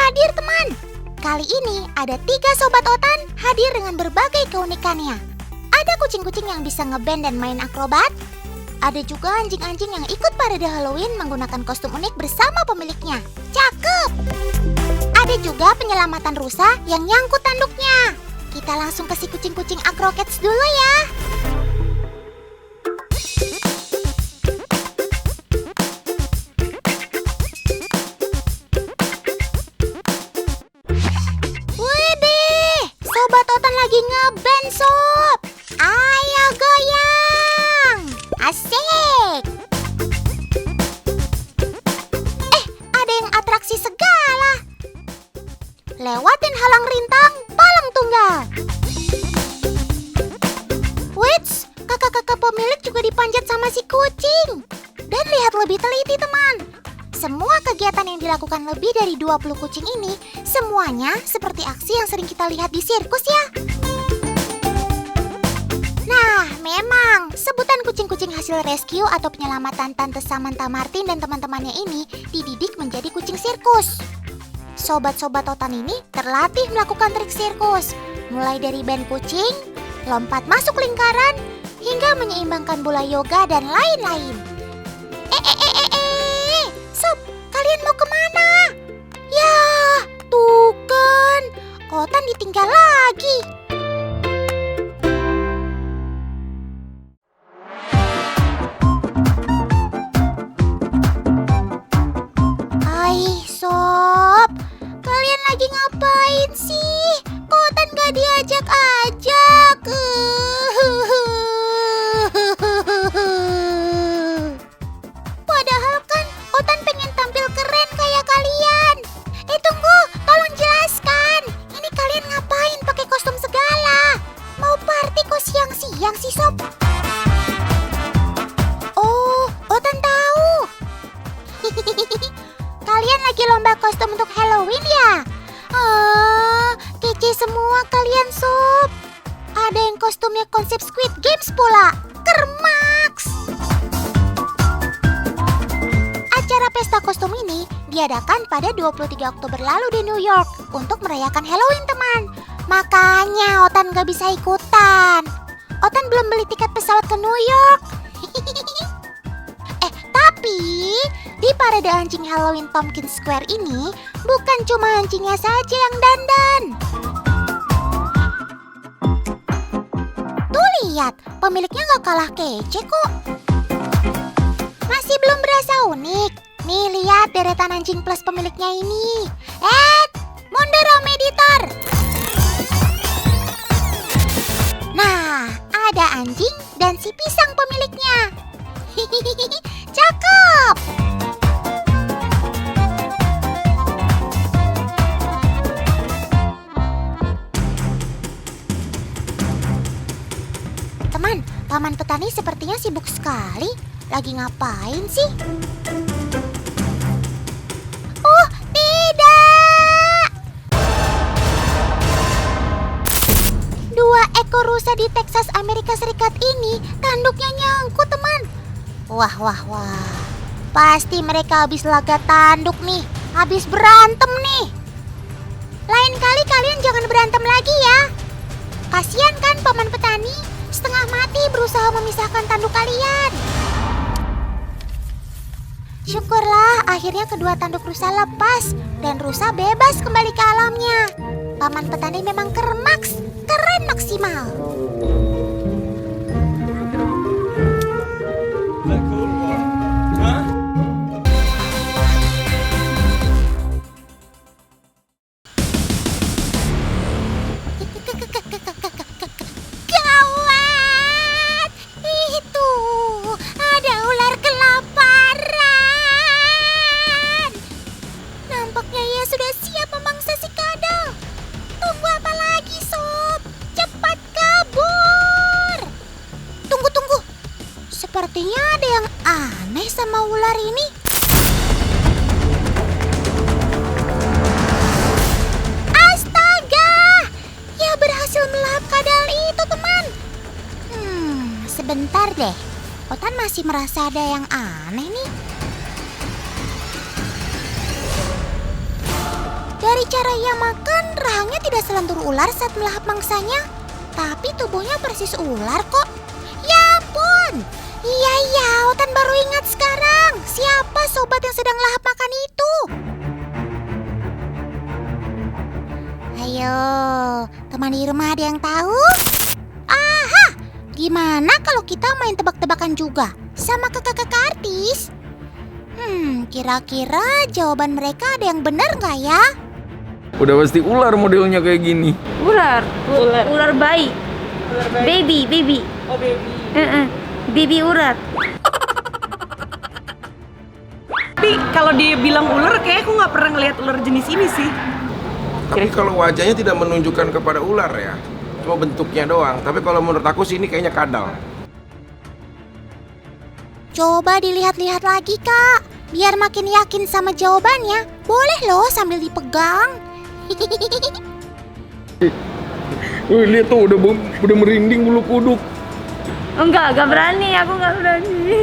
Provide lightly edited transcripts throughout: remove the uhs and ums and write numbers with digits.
hadir teman. Kali ini ada 3 sobat Otan hadir dengan berbagai keunikannya. Ada kucing-kucing yang bisa ngeband dan main akrobat. Ada juga anjing-anjing yang ikut parade Halloween menggunakan kostum unik bersama pemiliknya. Cakep! Ada juga penyelamatan rusa yang nyangkut tanduknya. Kita langsung ke si kucing-kucing Acrocats dulu ya. Widih, sobat Otan lagi ngeband sob. Ayo goyang. Asik. Ada yang atraksi segala. Lewatin halang rintang, palang tunggal. Wits, kakak-kakak pemilik juga dipanjat sama si kucing. Dan lihat lebih teliti teman. Semua kegiatan yang dilakukan lebih dari 20 kucing ini, semuanya seperti aksi yang sering kita lihat di sirkus ya. Nah, memang sebutan kucing-kucing hasil rescue atau penyelamatan Tante Samantha Martin dan teman-temannya ini dididik menjadi kucing sirkus. Sobat-sobat Otan ini terlatih melakukan trik sirkus, mulai dari band kucing, lompat masuk lingkaran, hingga menyeimbangkan bola yoga dan lain-lain. Sob, kalian mau kemana? Ya, tuh kan, Otan ditinggal lagi. Hai, Sob, kalian lagi ngapain sih? Kok Otan gak diajak-ajak? Padahal kan Otan pengen tampil keren kayak kalian. Tunggu, tolong jelaskan. Ini kalian ngapain pakai kostum segala? Mau party kok siang-siang sih, Sob? Oh, Otan tahu. Kalian lagi lomba kostum untuk Halloween ya? Kece semua kalian, Sob. Ada yang kostumnya konsep Squid Games pula. Kermaks! Acara pesta kostum ini diadakan pada 23 Oktober lalu di New York untuk merayakan Halloween, teman. Makanya Otan gak bisa ikutan. Otan belum beli tiket pesawat ke New York. Tapi di parade anjing Halloween Pumpkin Square ini bukan cuma anjingnya saja yang dandan. Tuh lihat, pemiliknya gak kalah kece kok. Masih belum berasa unik? Nih lihat deretan anjing plus pemiliknya ini. Mundur Om Editor. Nah, ada anjing dan si pisang pemiliknya. Cakep! Teman, Paman Petani sepertinya sibuk sekali. Lagi ngapain sih? Oh, tidak! 2 ekor rusa di Texas, Amerika Serikat ini tanduknya nyangkut, teman. Wah. Pasti mereka habis laga tanduk nih. Habis berantem nih. Lain kali kalian jangan berantem lagi ya. Kasian kan Paman Petani, setengah mati berusaha memisahkan tanduk kalian. Syukurlah akhirnya kedua tanduk rusa lepas dan rusa bebas kembali ke alamnya. Paman Petani memang kermaks, keren maksimal. Gawat! Itu ada ular kelaparan. Nampaknya ia sudah siap memangsa si kadal. Tunggu apa lagi, Sob? Cepat kabur! Tunggu. Sepertinya ada yang aneh sama ular ini. Astaga! Ia berhasil melahap kadal itu, teman. Sebentar deh. Otan masih merasa ada yang aneh nih. Dari Dari cara ia makan, rahangnya tidak selentur ular saat melahap mangsanya. Tapi tubuhnya persis ular kok. Ya ampun! Iya, Otan baru ingat sekarang. Siapa sobat yang sedang lahap makan itu? Ayo, teman di rumah ada yang tahu? Aha! Gimana kalau kita main tebak-tebakan juga sama kakak-kakak artis? Kira-kira jawaban mereka ada yang benar nggak ya? Udah pasti ular modelnya kayak gini. Ular bayi. Baby. Oh, baby. Baby ular. Tapi kalau dia bilang ular, kayak aku nggak pernah ngeliat ular jenis ini sih. Tapi kalau wajahnya tidak menunjukkan kepada ular ya, cuma bentuknya doang. Tapi kalau menurut aku sih ini kayaknya kadal. Coba dilihat-lihat lagi, Kak. Biar makin yakin sama jawabannya. Boleh loh sambil dipegang. Wih, lihat tuh udah merinding bulu kuduk. Enggak berani, aku enggak berani.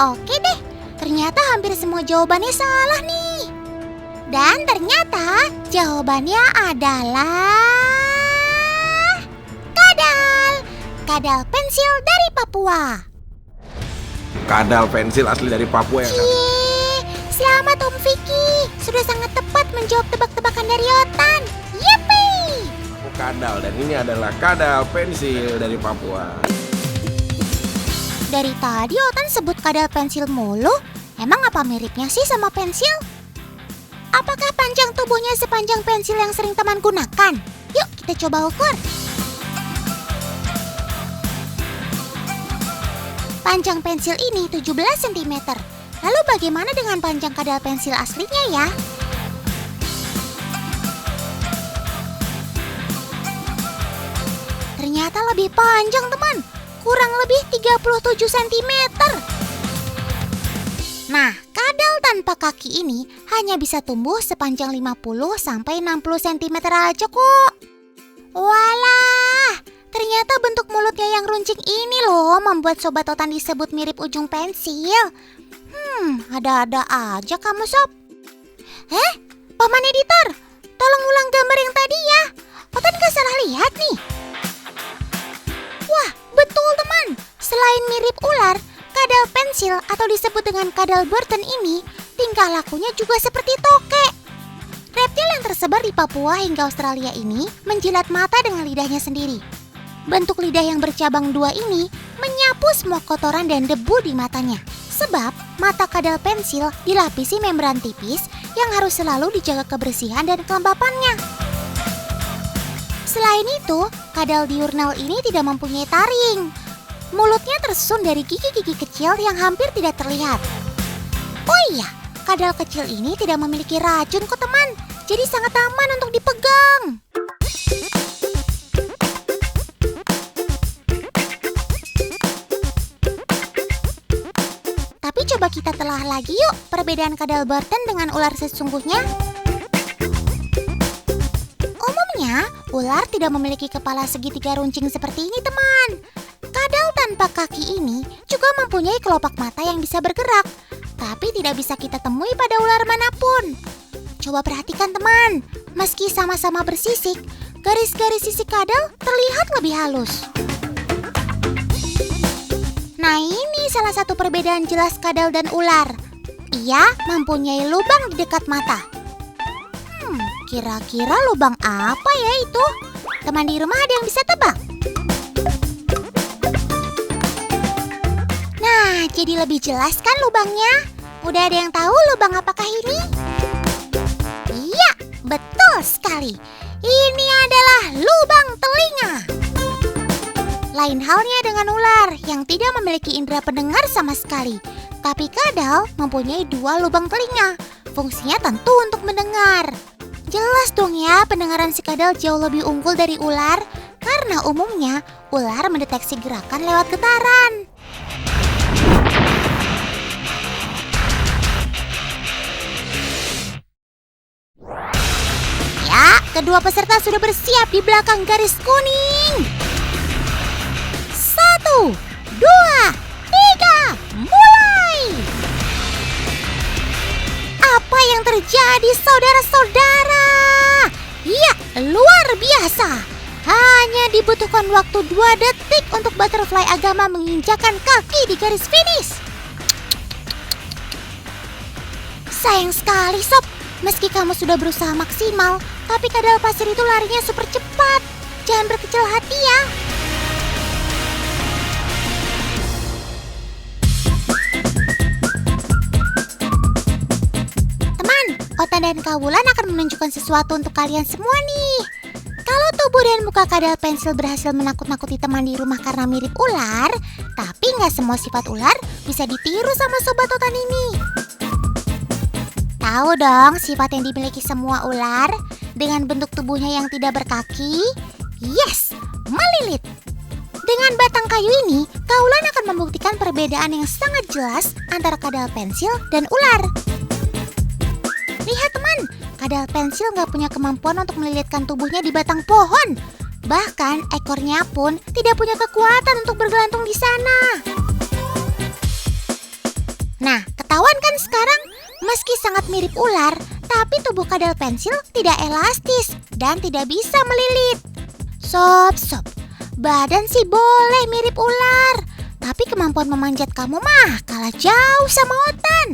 Oke deh, ternyata hampir semua jawabannya salah nih. Dan ternyata jawabannya adalah kadal. Kadal pensil dari Papua. Kadal pensil asli dari Papua ya, Kak? Yeay, selamat Om Vicky. Sudah sangat tepat menjawab tebak-tebakan dari Otan. Yippee! Aku kadal dan ini adalah kadal pensil dari Papua. Dari tadi Otan sebut kadal pensil mulu. Emang apa miripnya sih sama pensil? Apakah panjang tubuhnya sepanjang pensil yang sering teman gunakan? Yuk kita coba ukur. Panjang pensil ini 17 cm. Lalu bagaimana dengan panjang kadal pensil aslinya ya? Ternyata lebih panjang teman. Kurang lebih 37 cm. Nah, kadal tanpa kaki ini hanya bisa tumbuh sepanjang 50 sampai 60 cm aja kok. Walah, ternyata bentuk mulutnya yang runcing ini loh membuat Sobat Otan disebut mirip ujung pensil. Ada-ada aja kamu sob. Paman editor, tolong ulang gambar yang tadi ya. Otan gak salah lihat nih. Wah, betul teman. Selain mirip ular, kadal pensil atau disebut dengan kadal Burton ini tingkah lakunya juga seperti tokek. Reptil yang tersebar di Papua hingga Australia ini menjilat mata dengan lidahnya sendiri. Bentuk lidah yang bercabang dua ini menyapu semua kotoran dan debu di matanya. Sebab mata kadal pensil dilapisi membran tipis yang harus selalu dijaga kebersihan dan kelembapannya. Selain itu, kadal diurnal ini tidak mempunyai taring. Mulutnya tersusun dari gigi-gigi kecil yang hampir tidak terlihat. Oh iya, kadal kecil ini tidak memiliki racun kok teman, jadi sangat aman untuk dipegang. Tapi coba kita telah lagi yuk perbedaan kadal Burton dengan ular sesungguhnya. Umumnya, ular tidak memiliki kepala segitiga runcing seperti ini teman. Kadal tanpa kaki ini juga mempunyai kelopak mata yang bisa bergerak, tapi tidak bisa kita temui pada ular manapun. Coba perhatikan teman, meski sama-sama bersisik, garis-garis sisik kadal terlihat lebih halus. Nah ini salah satu perbedaan jelas kadal dan ular. Ia mempunyai lubang di dekat mata. Kira-kira lubang apa ya itu? Teman di rumah ada yang bisa tebak? Nah, jadi lebih jelas kan lubangnya? Udah ada yang tahu lubang apakah ini? Iya, betul sekali. Ini adalah lubang telinga. Lain halnya dengan ular yang tidak memiliki indera pendengar sama sekali. Tapi kadal mempunyai dua lubang telinga. Fungsinya tentu untuk mendengar. Jelas dong ya, pendengaran si kadal jauh lebih unggul dari ular. Karena umumnya ular mendeteksi gerakan lewat getaran. Ya, kedua peserta sudah bersiap di belakang garis kuning. 1, 2, 3, mulai! Apa yang terjadi, saudara-saudara? Iya, luar biasa. Hanya dibutuhkan waktu 2 detik untuk butterfly agama menginjakan kaki di garis finish. Sayang sekali, Sob. Meski kamu sudah berusaha maksimal, tapi kadal pasir itu larinya super cepat. Jangan berkecil hati ya. Teman, Otan dan Kawulan akan menunjukkan sesuatu untuk kalian semua nih. Kalau tubuh dan muka kadal pensil berhasil menakut-nakuti teman di rumah karena mirip ular, tapi nggak semua sifat ular bisa ditiru sama Sobat Otan ini. Tahu dong sifat yang dimiliki semua ular dengan bentuk tubuhnya yang tidak berkaki? Yes, melilit. Dengan batang kayu ini, Kawulan akan membuktikan perbedaan yang sangat jelas antara kadal pensil dan ular. Lihat teman, kadal pensil nggak punya kemampuan untuk melilitkan tubuhnya di batang pohon. Bahkan ekornya pun tidak punya kekuatan untuk bergelantung di sana. Nah, ketahuan kan sekarang? Meski sangat mirip ular, tapi tubuh kadal pensil tidak elastis dan tidak bisa melilit. Sob, badan sih boleh mirip ular, tapi kemampuan memanjat kamu mah kalah jauh sama Otan.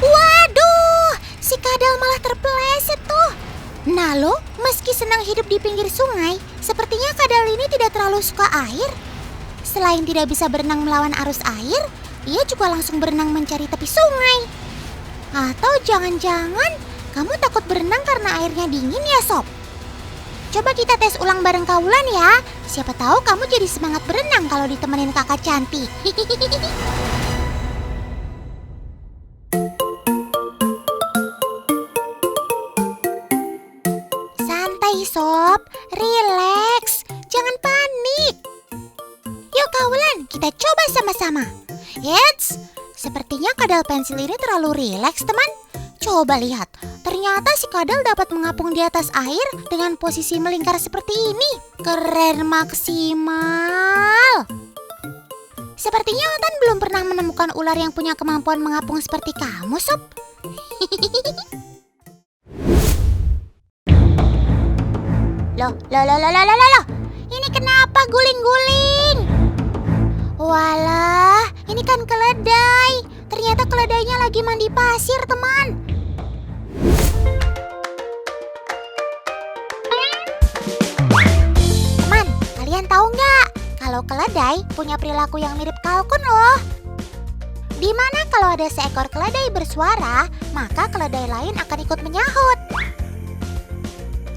Waduh, si kadal malah terpeleset tuh. Nah lo, meski senang hidup di pinggir sungai, sepertinya kadal ini tidak terlalu suka air. Selain tidak bisa berenang melawan arus air, ia juga langsung berenang mencari tepi sungai. Atau jangan-jangan kamu takut berenang karena airnya dingin ya, Sob? Coba kita tes ulang bareng Kawulan ya. Siapa tahu kamu jadi semangat berenang kalau ditemenin kakak cantik. Santai, Sob. Relax. Jangan panik. Yuk Kawulan, kita coba sama-sama. Eits, sepertinya kadal pensil ini terlalu rileks, teman. Coba lihat, ternyata si kadal dapat mengapung di atas air dengan posisi melingkar seperti ini. Keren maksimal. Sepertinya Otan belum pernah menemukan ular yang punya kemampuan mengapung seperti kamu, Sob. Loh. Ini kenapa guling-guling? Walah, ini kan keledai. Ternyata keledainya lagi mandi pasir, teman. Teman, kalian tahu nggak? Kalau keledai punya perilaku yang mirip kalkun loh. Dimana kalau ada seekor keledai bersuara, maka keledai lain akan ikut menyahut.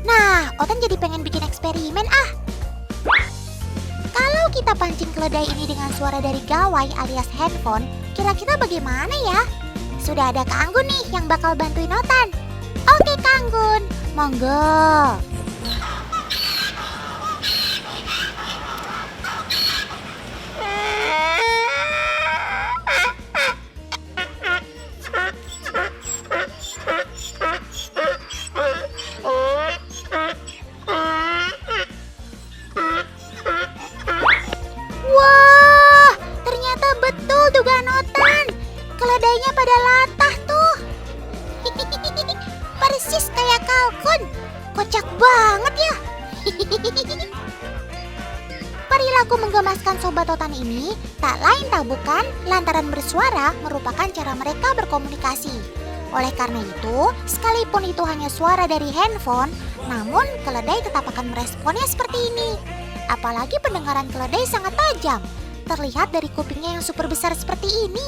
Nah, Otan jadi pengen bikin eksperimen ah. Kalau kita pancing keledai ini dengan suara dari gawai alias handphone, kira-kira bagaimana ya? Sudah ada Kak Anggun nih yang bakal bantuin Otan. Oke Kak Anggun, monggo. Wah, ternyata betul dugaan Otan. Keledainya pada latah tuh. Persis kayak kalkun. Kocak banget ya. Perilaku menggemaskan Sobat Otan ini tak lain tak bukan lantaran bersuara merupakan cara mereka berkomunikasi. Oleh karena itu, sekalipun itu hanya suara dari handphone, namun keledai tetap akan meresponnya seperti ini. Apalagi pendengaran keledai sangat tajam, terlihat dari kupingnya yang super besar seperti ini.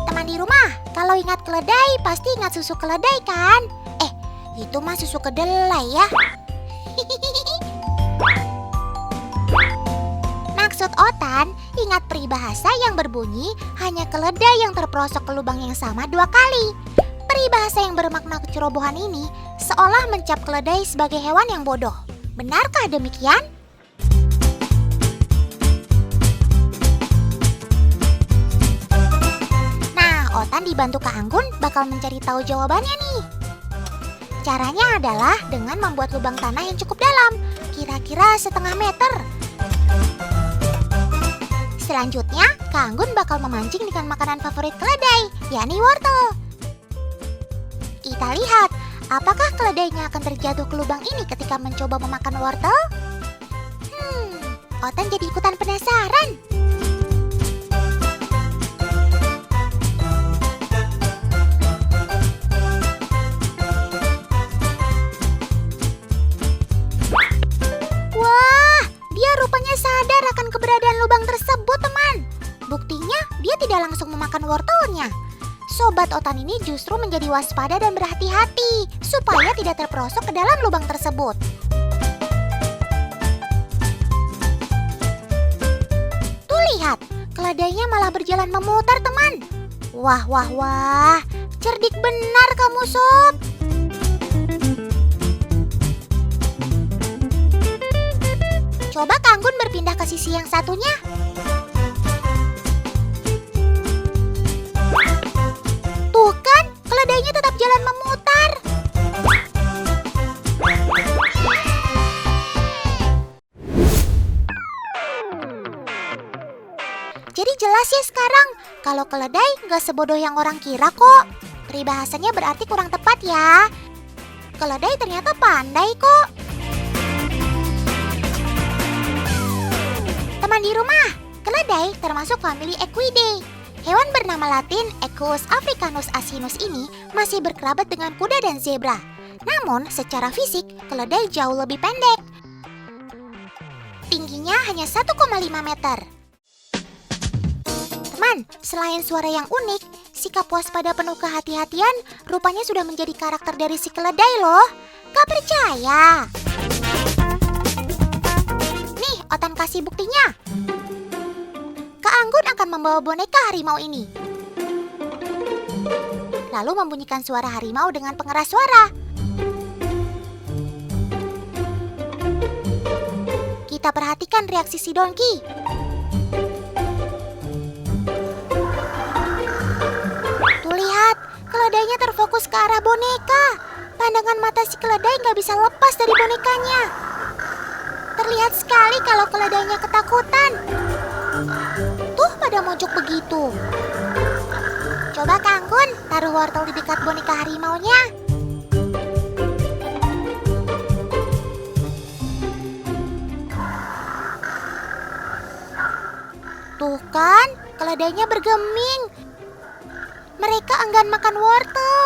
Teman di rumah, kalau ingat keledai pasti ingat susu keledai kan? Itu mah susu kedelai ya. Maksud Otan, ingat peribahasa yang berbunyi hanya keledai yang terperosok ke lubang yang sama 2 kali. Peribahasa yang bermakna kecerobohan ini seolah mencap keledai sebagai hewan yang bodoh. Benarkah demikian? Nah, Otan dibantu Kak Anggun bakal mencari tahu jawabannya nih. Caranya adalah dengan membuat lubang tanah yang cukup dalam, kira-kira setengah meter. Selanjutnya, Kak Anggun bakal memancing dengan makanan favorit keledai, yakni wortel. Kita lihat, apakah keledainya akan terjatuh ke lubang ini ketika mencoba memakan wortel? Otan jadi ikutan penasaran. Wah, dia rupanya sadar akan keberadaan lubang tersebut, teman. Buktinya, dia tidak langsung memakan wortelnya. Sobat Otan ini justru menjadi waspada dan berhati-hati supaya tidak terperosok ke dalam lubang tersebut. Tuh lihat, keledainya malah berjalan memutar, teman. Wah, wah, wah, cerdik benar kamu, Sob. Coba Kak Anggun berpindah ke sisi yang satunya. Tuh kan, keledainya tetap jalan memutar. Jadi jelas ya sekarang, kalau keledai nggak sebodoh yang orang kira kok. Peribahasanya berarti kurang tepat ya. Keledai ternyata pandai kok. Teman di rumah, keledai termasuk famili Equidae. Hewan bernama latin Equus africanus asinus ini masih berkerabat dengan kuda dan zebra. Namun, secara fisik, keledai jauh lebih pendek. Tingginya hanya 1,5 meter. Teman, selain suara yang unik, sikap waspada penuh kehati-hatian rupanya sudah menjadi karakter dari si keledai loh. Gak percaya? Nih, Otan kasih buktinya. Kak Anggun akan membawa boneka harimau ini. Lalu membunyikan suara harimau dengan pengeras suara. Kita perhatikan reaksi si Donkey. Tuh lihat, keledainya terfokus ke arah boneka. Pandangan mata si keledai nggak bisa lepas dari bonekanya. Terlihat sekali kalau keledainya ketakutan. Tuh pada mojok begitu. Coba Kak Anggun taruh wortel di dekat boneka harimaunya. Tuh kan, keledainya bergeming. Mereka enggan makan wortel.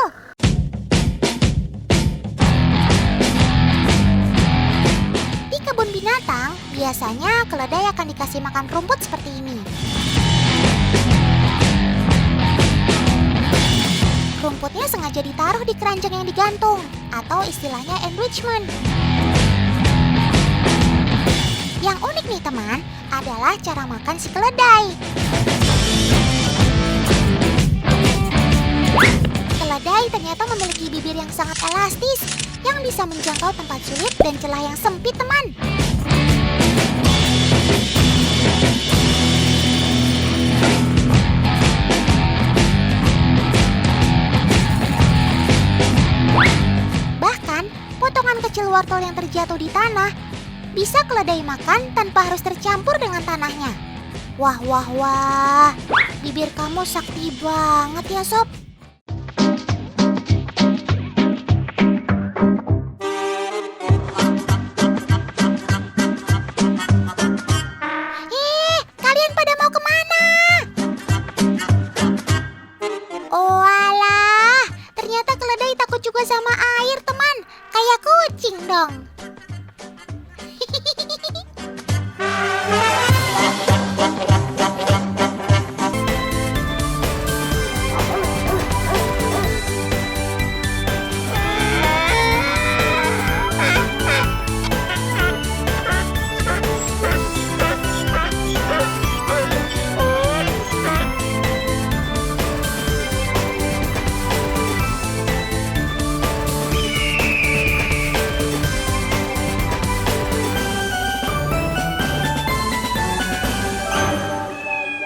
Di kebun binatang, biasanya keledai akan dikasih makan rumput seperti ini. Rumputnya sengaja ditaruh di keranjang yang digantung, atau istilahnya enrichment. Yang unik nih teman, adalah cara makan si keledai. Keledai ternyata memiliki bibir yang sangat elastis, yang bisa menjangkau tempat sulit dan celah yang sempit, teman. Bahkan, potongan kecil wortel yang terjatuh di tanah bisa keledai makan tanpa harus tercampur dengan tanahnya. Wah, wah, wah. Bibir kamu sakti banget ya, Sob.